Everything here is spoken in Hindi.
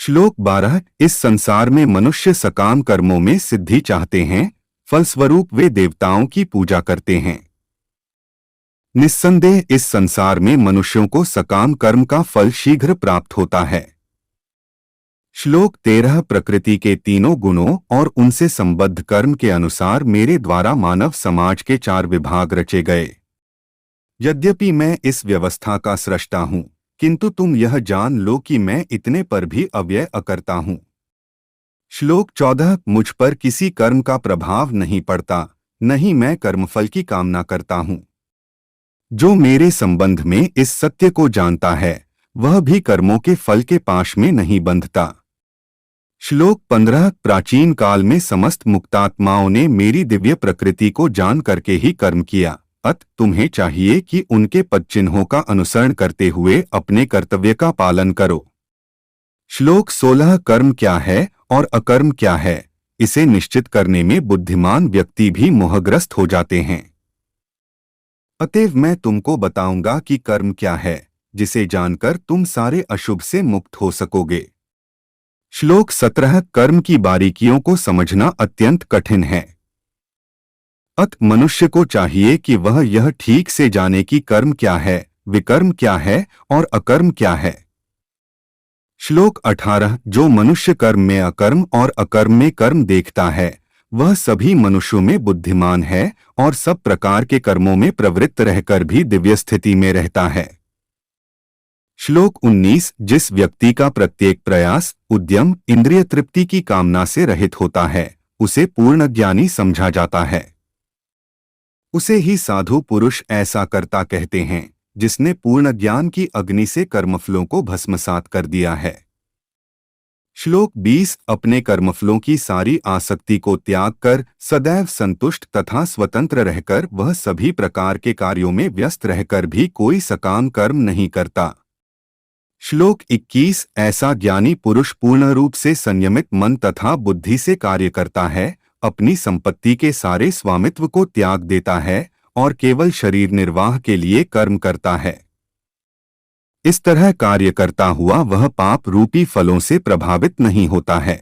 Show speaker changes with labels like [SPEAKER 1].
[SPEAKER 1] श्लोक 12। इस संसार में मनुष्य सकाम कर्मों में सिद्धि चाहते हैं, फलस्वरूप वे देवताओं की पूजा करते हैं। निस्संदेह इस संसार में मनुष्यों को सकाम कर्म का फल शीघ्र प्राप्त होता है। श्लोक 13। प्रकृति के तीनों गुणों और उनसे संबद्ध कर्म के अनुसार मेरे द्वारा मानव समाज के 4 विभाग रचे गए। यद्यपि मैं इस व्यवस्था का सृष्टा हूँ, किंतु तुम यह जान लो कि मैं इतने पर भी अव्यय अकर्ता हूँ। श्लोक 14। मुझ पर किसी कर्म का प्रभाव नहीं पड़ता, नहीं मैं कर्मफल की कामना करता हूँ। जो मेरे संबंध में इस सत्य को जानता है, वह भी कर्मों के फल के पाश में नहीं बंधता। श्लोक 15। प्राचीन काल में समस्त मुक्तात्माओं ने मेरी दिव्य प्रकृति को जान करके ही कर्म किया, अत तुम्हें चाहिए कि उनके पदचिन्हों का अनुसरण करते हुए अपने कर्तव्य का पालन करो। श्लोक 16। कर्म क्या है और अकर्म क्या है, इसे निश्चित करने में बुद्धिमान व्यक्ति भी मोहग्रस्त हो जाते हैं। अतएव मैं तुमको बताऊंगा कि कर्म क्या है, जिसे जानकर तुम सारे अशुभ से मुक्त हो सकोगे। श्लोक 17। कर्म की बारीकियों को समझना अत्यंत कठिन है, अत मनुष्य को चाहिए कि वह यह ठीक से जाने कि कर्म क्या है, विकर्म क्या है और अकर्म क्या है। श्लोक 18। जो मनुष्य कर्म में अकर्म और अकर्म में कर्म देखता है, वह सभी मनुष्यों में बुद्धिमान है और सब प्रकार के कर्मों में प्रवृत्त रहकर भी दिव्य स्थिति में रहता है। श्लोक 19। जिस व्यक्ति का प्रत्येक प्रयास, उद्यम इंद्रिय तृप्ति की कामना से रहित होता है, उसे पूर्ण ज्ञानी समझा जाता है। उसे ही साधु पुरुष ऐसा कर्ता कहते हैं, जिसने पूर्ण ज्ञान की अग्नि से कर्मफलों को भस्मसात कर दिया है। श्लोक 20। अपने कर्मफलों की सारी आसक्ति को त्याग कर सदैव संतुष्ट तथा स्वतंत्र रहकर वह सभी प्रकार के कार्यों में व्यस्त रहकर भी कोई सकाम कर्म नहीं करता। श्लोक 21। ऐसा ज्ञानी पुरुष पूर्ण रूप से संयमित मन तथा बुद्धि से कार्य करता है, अपनी संपत्ति के सारे स्वामित्व को त्याग देता है और केवल शरीर निर्वाह के लिए कर्म करता है। इस तरह कार्य करता हुआ वह पाप रूपी फलों से प्रभावित नहीं होता है।